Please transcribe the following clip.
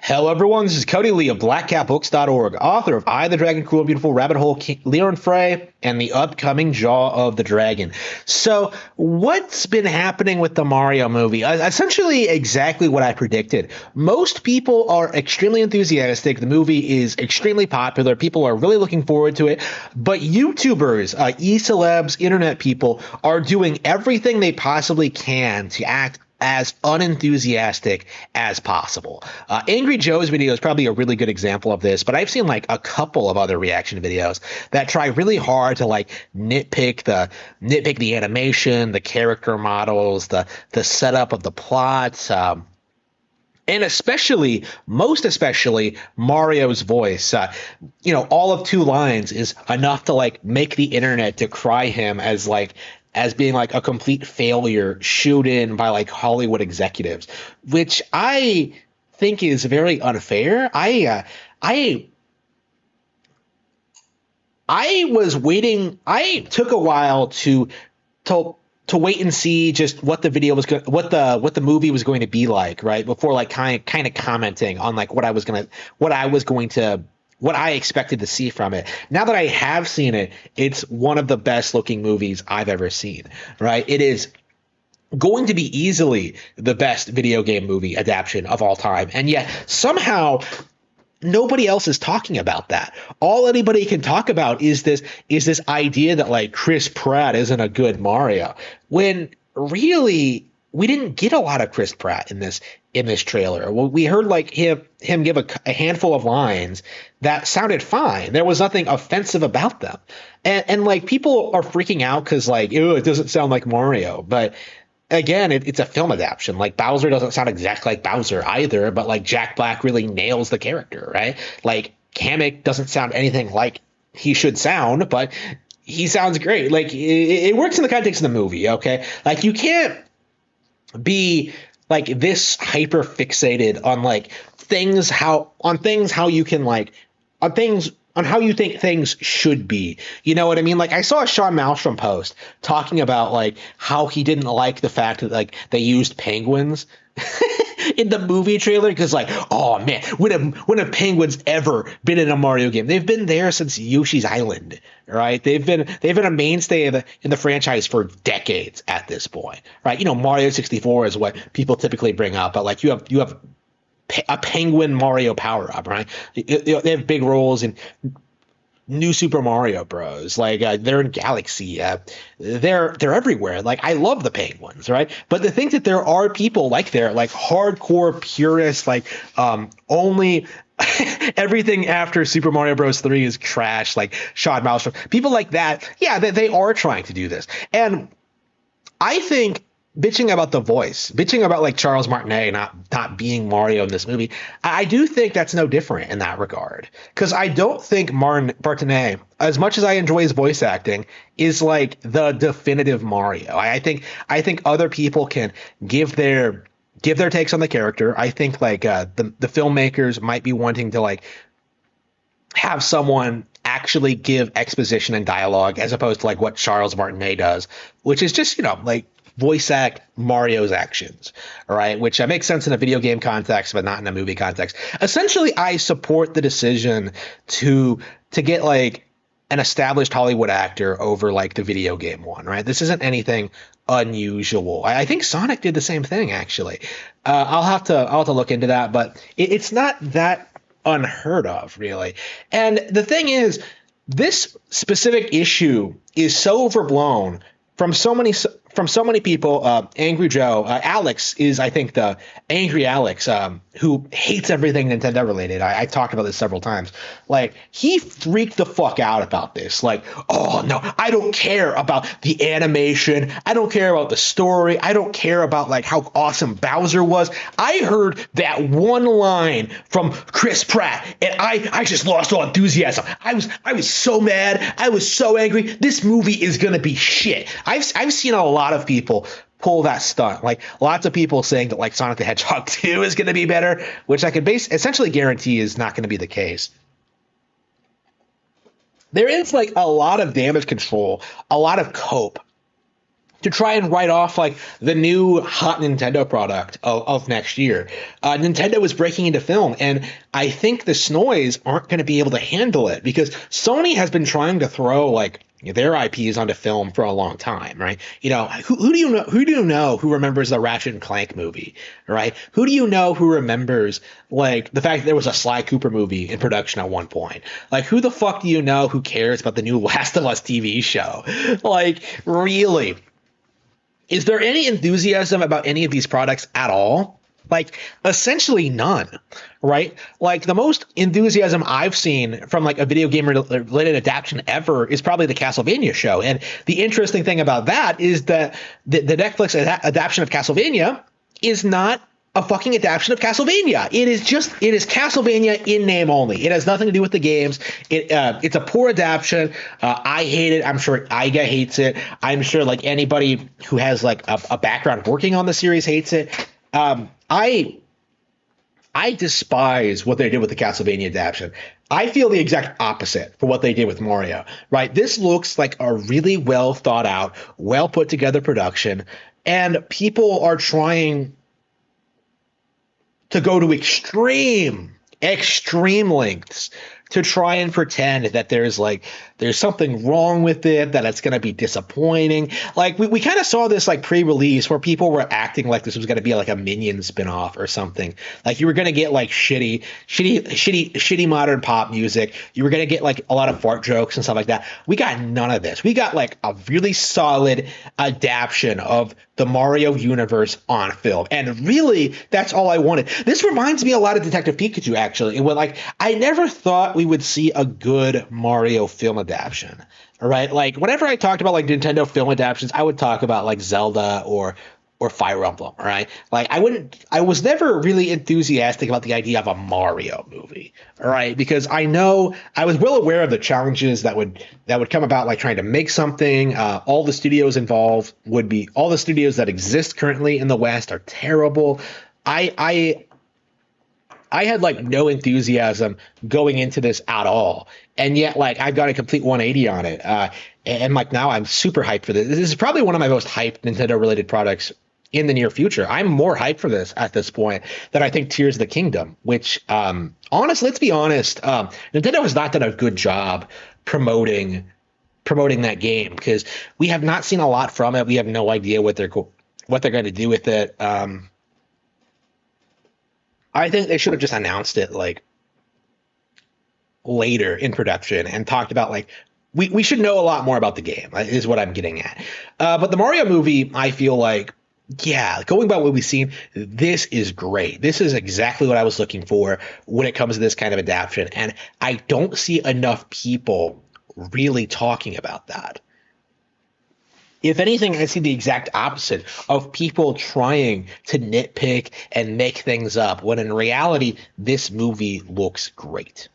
Hello, everyone. This is Cody Lee of BlackCatBooks.org, author of I, the Dragon, Cruel and Beautiful, Rabbit Hole, Lear and Frey, and the upcoming Jaw of the Dragon. So, what's been happening with the Mario movie? Essentially, exactly what I predicted. Most people are extremely enthusiastic. The movie is extremely popular. People are really looking forward to it. But YouTubers, e-celebs, internet people are doing everything they possibly can to act as unenthusiastic as possible. Angry Joe's video is probably a really good example of this, but I've seen like a couple of other reaction videos that try really hard to like nitpick the animation, the character models, the setup of the plot. And most especially, Mario's voice. All of 2 lines is enough to like make the internet decry him as being like a complete failure, shooed in by like Hollywood executives, which I think is very unfair. I was waiting. I took a while to wait and see just what the video was what the movie was going to be like, right? Before like kind of commenting on like what I expected to see from it. Now that I have seen it, it's one of the best looking movies I've ever seen, right? It is going to be easily the best video game movie adaptation of all time. And yet somehow nobody else is talking about that. All anybody can talk about is this idea that like Chris Pratt isn't a good Mario, when really we didn't get a lot of Chris Pratt in this trailer. Well, we heard like him give a handful of lines that sounded fine. There was nothing offensive about them. And like people are freaking out because like, ew, it doesn't sound like Mario. But again, it's a film adaptation. Like Bowser doesn't sound exactly like Bowser either, but like Jack Black really nails the character, right? Like Kamek doesn't sound anything like he should sound, but he sounds great. Like it works in the context of the movie, okay? Like you can't be like this hyper fixated on like on how you think things should be. You know what I mean? Like I saw a Sean Malmstrom post talking about like how he didn't like the fact that like they used penguins in the movie trailer, because like, oh man, when have penguins ever been in a Mario game? They've been there since Yoshi's Island, right? They've been a mainstay in the franchise for decades at this point, right? Mario 64 is what people typically bring up, but like you have a penguin Mario power up, right? They have big roles in New Super Mario Bros. Like they're in Galaxy, they're everywhere. Like I love the penguins, right? But to think that there are people like they're like hardcore purists, like only everything after Super Mario Bros. 3 is trash, like Sean Malmstrom, people like that. Yeah, they are trying to do this, and I think bitching about the voice, bitching about like Charles Martinet not being Mario in this movie, I do think that's no different in that regard. Because I don't think Martinet, as much as I enjoy his voice acting, is like the definitive Mario. I think other people can give their takes on the character. I think like the filmmakers might be wanting to like have someone actually give exposition and dialogue as opposed to like what Charles Martinet does, which is just like voice act Mario's actions, all right, which makes sense in a video game context, but not in a movie context. Essentially, I support the decision to get like an established Hollywood actor over like the video game one, right? This isn't anything unusual. I think Sonic did the same thing, actually. I'll have to look into that, but it's not that unheard of, really. And the thing is, this specific issue is so overblown from so many people. Angry Joe, Alex is, I think, the angry Alex, who hates everything Nintendo related. I talked about this several times. Like, he freaked the fuck out about this. Like, oh no, I don't care about the animation. I don't care about the story. I don't care about like how awesome Bowser was. I heard that one line from Chris Pratt, and I just lost all enthusiasm. I was so mad. I was so angry. This movie is gonna be shit. I've seen a lot of people pull that stunt. Like lots of people saying that like Sonic the Hedgehog 2 is going to be better, which I could essentially guarantee is not going to be the case. There is like a lot of damage control, a lot of cope to try and write off like the new hot Nintendo product of next year. Nintendo is breaking into film, and I think the Snoys aren't going to be able to handle it because Sony has been trying to throw like their IPs onto film for a long time, right? You know, who do you know? Who do you know who remembers the Ratchet and Clank movie, right? Who do you know who remembers like the fact that there was a Sly Cooper movie in production at one point? Like, who the fuck do you know who cares about the new Last of Us TV show? Like, really? Is there any enthusiasm about any of these products at all? Like, essentially none, right? Like, the most enthusiasm I've seen from like a video game related adaptation ever is probably the Castlevania show. And the interesting thing about that is that the Netflix adaptation of Castlevania is not a fucking adaptation of Castlevania. It is Castlevania in name only. It has nothing to do with the games. It's a poor adaptation. I hate it. I'm sure Iga hates it. I'm sure like anybody who has like a background working on the series hates it. I despise what they did with the Castlevania adaptation. I feel the exact opposite for what they did with Mario, right? This looks like a really well thought out, well put together production, and people are trying to go to extreme lengths to try and pretend that there's something wrong with it, that it's going to be disappointing. Like we kind of saw this like pre-release where people were acting like this was going to be like a Minion spinoff or something. Like you were going to get like shitty modern pop music. You were going to get like a lot of fart jokes and stuff like that. We got none of this. We got like a really solid adaptation of the Mario universe on film. And really, that's all I wanted. This reminds me a lot of Detective Pikachu, actually. Like, I never thought we would see a good Mario film adaptation, right? Like, whenever I talked about, like, Nintendo film adaptations, I would talk about, like, Zelda or Fire Emblem, right? Like, I was never really enthusiastic about the idea of a Mario movie, right? Because I was well aware of the challenges that would come about, like trying to make something. All the studios involved all the studios that exist currently in the West are terrible. I had like no enthusiasm going into this at all. And yet like I've got a complete 180 on it. And like now I'm super hyped for this. This is probably one of my most hyped Nintendo related products in the near future. I'm more hyped for this at this point than I think Tears of the Kingdom, which honestly, let's be honest, Nintendo has not done a good job promoting that game because we have not seen a lot from it. We have no idea what they're going to do with it. I think they should have just announced it like later in production and talked about like we should know a lot more about the game is what I'm getting at. But the Mario movie, I feel like, yeah, going by what we've seen, this is great. This is exactly what I was looking for when it comes to this kind of adaptation. And I don't see enough people really talking about that. If anything, I see the exact opposite of people trying to nitpick and make things up, when in reality, this movie looks great.